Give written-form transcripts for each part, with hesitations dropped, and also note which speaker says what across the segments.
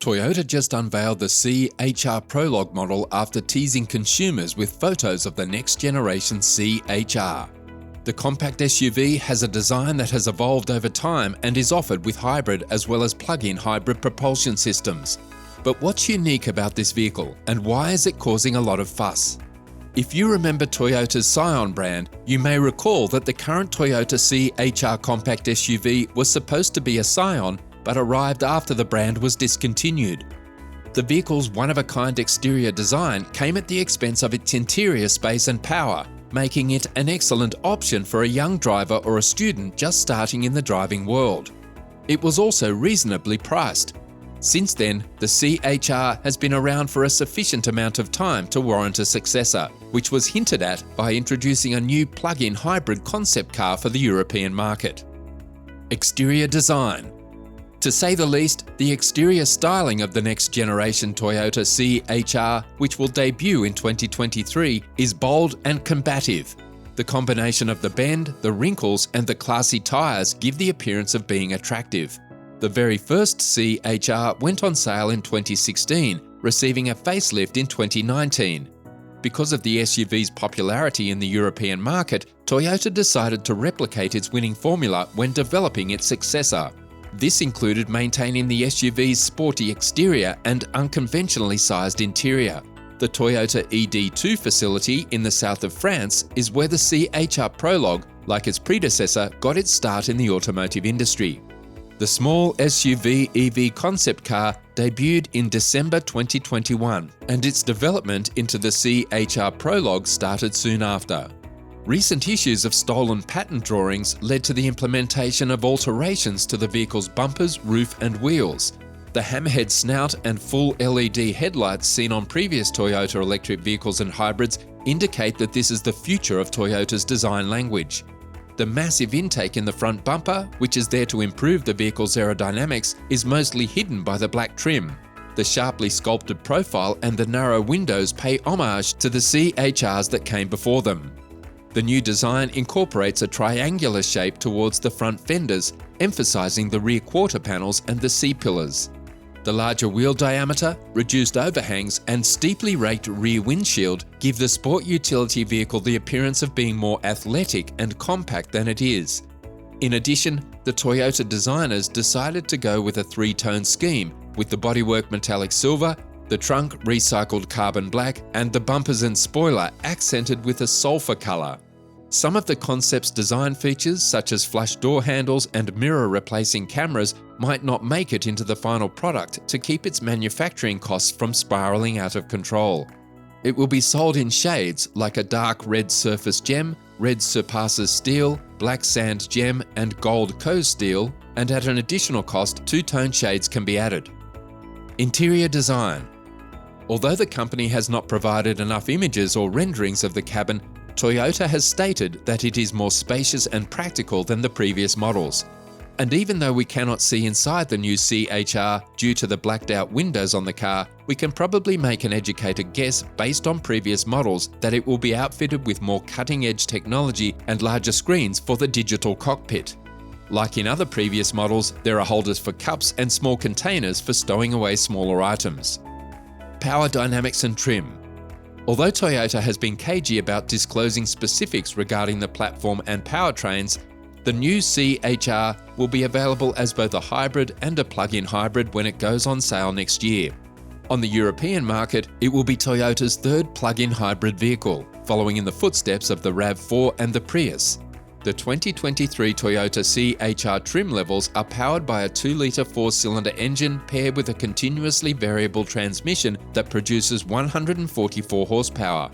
Speaker 1: Toyota just unveiled the C HR Prologue model after teasing consumers with photos of the next generation C HR. The compact SUV has a design that has evolved over time and is offered with hybrid as well as plug-in hybrid propulsion systems. But what's unique about this vehicle, and why is it causing a lot of fuss? If you remember Toyota's Scion brand, you may recall that the current Toyota C HR compact SUV was supposed to be a Scion, but arrived after the brand was discontinued. The vehicle's one-of-a-kind exterior design came at the expense of its interior space and power, making it an excellent option for a young driver or a student just starting in the driving world. It was also reasonably priced. Since then, the C HR has been around for a sufficient amount of time to warrant a successor, which was hinted at by introducing a new plug-in hybrid concept car for the European market. Exterior design. To say the least, the exterior styling of the next generation Toyota C HR, which will debut in 2023, is bold and combative. The combination of the bend, the wrinkles, and the classy tyres give the appearance of being attractive. The very first C HR went on sale in 2016, receiving a facelift in 2019. Because of the SUV's popularity in the European market, Toyota decided to replicate its winning formula when developing its successor. This included maintaining the SUV's sporty exterior and unconventionally sized interior. The Toyota ED2 facility in the south of France is where the C HR Prologue, like its predecessor, got its start in the automotive industry. The small SUV EV concept car debuted in December 2021, and its development into the C HR Prologue started soon after. Recent issues of stolen patent drawings led to the implementation of alterations to the vehicle's bumpers, roof, and wheels. The hammerhead snout and full LED headlights seen on previous Toyota electric vehicles and hybrids indicate that this is the future of Toyota's design language. The massive intake in the front bumper, which is there to improve the vehicle's aerodynamics, is mostly hidden by the black trim. The sharply sculpted profile and the narrow windows pay homage to the C HRs that came before them. The new design incorporates a triangular shape towards the front fenders, emphasizing the rear quarter panels and the C-pillars. The larger wheel diameter, reduced overhangs, and steeply raked rear windshield give the sport utility vehicle the appearance of being more athletic and compact than it is. In addition, the Toyota designers decided to go with a three-tone scheme, with the bodywork metallic silver, the trunk recycled carbon black, and the bumpers and spoiler accented with a sulfur color. Some of the concept's design features, such as flush door handles and mirror-replacing cameras, might not make it into the final product to keep its manufacturing costs from spiraling out of control. It will be sold in shades like a dark red surface gem, red surpasses steel, black sand gem, and gold Coase steel, and at an additional cost, two-tone shades can be added. Interior design. Although the company has not provided enough images or renderings of the cabin, Toyota has stated that it is more spacious and practical than the previous models. And even though we cannot see inside the new C HR due to the blacked out windows on the car, we can probably make an educated guess based on previous models that it will be outfitted with more cutting-edge technology and larger screens for the digital cockpit. Like in other previous models, there are holders for cups and small containers for stowing away smaller items. Power dynamics and trim. Although Toyota has been cagey about disclosing specifics regarding the platform and powertrains, the new C HR will be available as both a hybrid and a plug-in hybrid when it goes on sale next year. On the European market, it will be Toyota's third plug-in hybrid vehicle, following in the footsteps of the RAV4 and the Prius. The 2023 Toyota C HR trim levels are powered by a 2-litre 4-cylinder engine paired with a continuously variable transmission that produces 144 horsepower.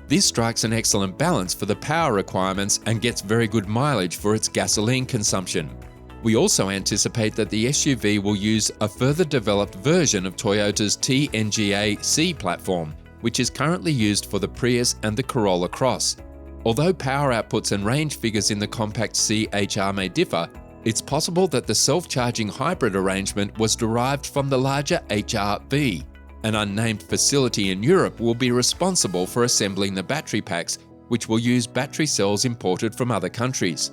Speaker 1: This strikes an excellent balance for the power requirements and gets very good mileage for its gasoline consumption. We also anticipate that the SUV will use a further developed version of Toyota's TNGA C platform, which is currently used for the Prius and the Corolla Cross. Although power outputs and range figures in the compact C HR may differ, it's possible that the self-charging hybrid arrangement was derived from the larger HR-V. An unnamed facility in Europe will be responsible for assembling the battery packs, which will use battery cells imported from other countries.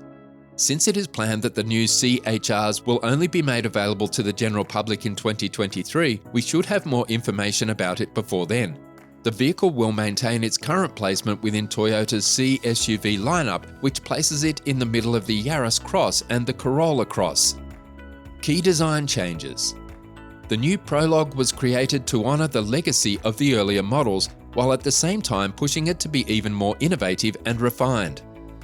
Speaker 1: Since it is planned that the new CHRs will only be made available to the general public in 2023, we should have more information about it before then. The vehicle will maintain its current placement within Toyota's C SUV lineup, which places it in the middle of the Yaris Cross and the Corolla Cross. Key design changes. The new Prologue was created to honour the legacy of the earlier models, while at the same time pushing it to be even more innovative and refined.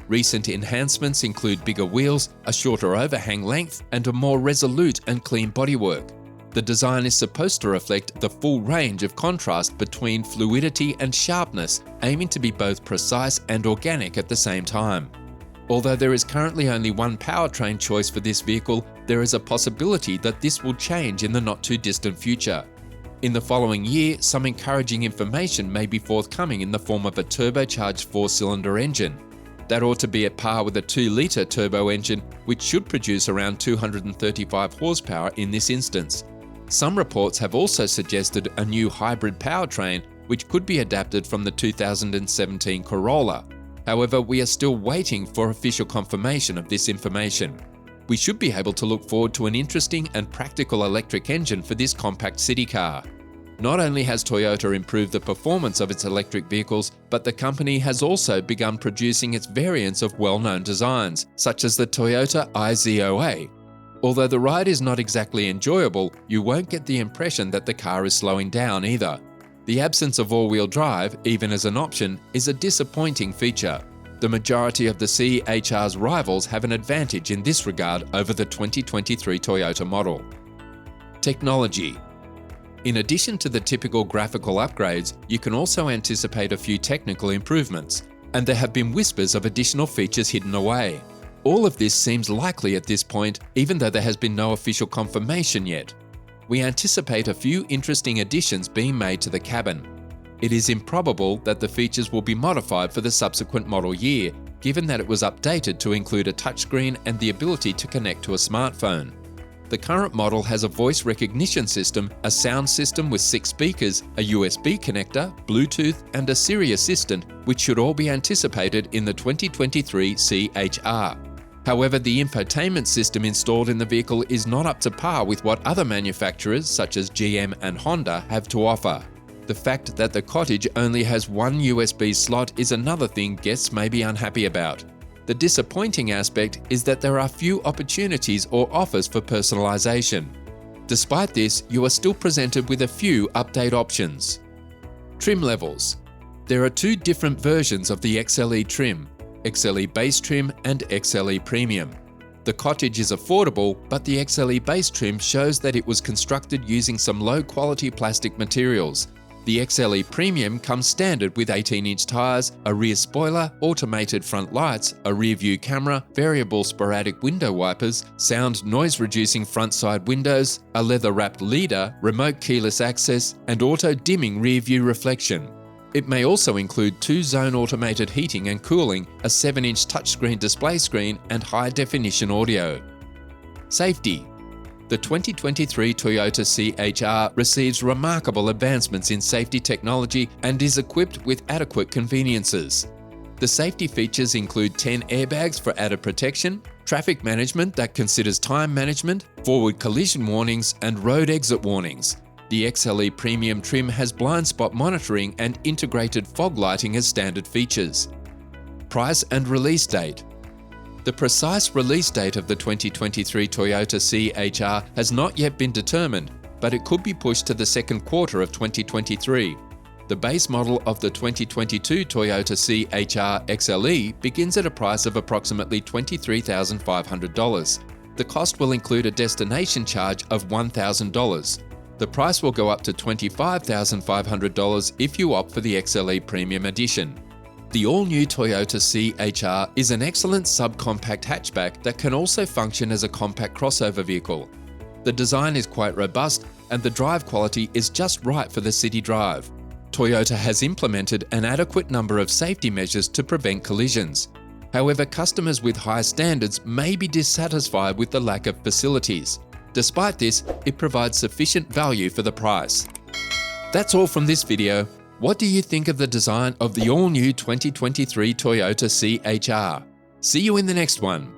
Speaker 1: Recent enhancements include bigger wheels, a shorter overhang length, and a more resolute and clean bodywork. The design is supposed to reflect the full range of contrast between fluidity and sharpness, aiming to be both precise and organic at the same time. Although there is currently only one powertrain choice for this vehicle, there is a possibility that this will change in the not-too-distant future. In the following year, some encouraging information may be forthcoming in the form of a turbocharged 4-cylinder engine. That ought to be at par with a 2-litre turbo engine, which should produce around 235 horsepower in this instance. Some reports have also suggested a new hybrid powertrain, which could be adapted from the 2017 Corolla. However, we are still waiting for official confirmation of this information. We should be able to look forward to an interesting and practical electric engine for this compact city car. Not only has Toyota improved the performance of its electric vehicles, but the company has also begun producing its variants of well-known designs, such as the Toyota iZOA. Although the ride is not exactly enjoyable, you won't get the impression that the car is slowing down either. The absence of all-wheel drive, even as an option, is a disappointing feature. The majority of the CHR's rivals have an advantage in this regard over the 2023 Toyota model. Technology. In addition to the typical graphical upgrades, you can also anticipate a few technical improvements, and there have been whispers of additional features hidden away. All of this seems likely at this point, even though there has been no official confirmation yet. We anticipate a few interesting additions being made to the cabin. It is improbable that the features will be modified for the subsequent model year, given that it was updated to include a touchscreen and the ability to connect to a smartphone. The current model has a voice recognition system, a sound system with 6 speakers, a USB connector, Bluetooth, and a Siri Assistant, which should all be anticipated in the 2023 CHR. However, the infotainment system installed in the vehicle is not up to par with what other manufacturers, such as GM and Honda, have to offer. The fact that the Cottage only has one USB slot is another thing guests may be unhappy about. The disappointing aspect is that there are few opportunities or offers for personalization. Despite this, you are still presented with a few update options. Trim levels. There are 2 different versions of the XLE trim, XLE Base Trim and XLE Premium. The Cottage is affordable, but the XLE Base Trim shows that it was constructed using some low-quality plastic materials. The XLE Premium comes standard with 18-inch tyres, a rear spoiler, automated front lights, a rear-view camera, variable sporadic window wipers, sound noise-reducing front-side windows, a leather-wrapped leader, remote keyless access, and auto-dimming rear-view reflection. It may also include 2-zone automated heating and cooling, a 7-inch touchscreen display screen, and high-definition audio. Safety. The 2023 Toyota C HR receives remarkable advancements in safety technology and is equipped with adequate conveniences. The safety features include 10 airbags for added protection, traffic management that considers time management, forward collision warnings, and road exit warnings. The XLE Premium trim has blind spot monitoring and integrated fog lighting as standard features. Price and release date. The precise release date of the 2023 Toyota C HR has not yet been determined, but it could be pushed to the second quarter of 2023. The base model of the 2022 Toyota C HR XLE begins at a price of approximately $23,500. The cost will include a destination charge of $1,000. The price will go up to $25,500 if you opt for the XLE Premium Edition. The all-new Toyota C HR is an excellent subcompact hatchback that can also function as a compact crossover vehicle. The design is quite robust and the drive quality is just right for the city drive. Toyota has implemented an adequate number of safety measures to prevent collisions. However, customers with high standards may be dissatisfied with the lack of facilities. Despite this, it provides sufficient value for the price. That's all from this video. What do you think of the design of the all-new 2023 Toyota C HR? See you in the next one.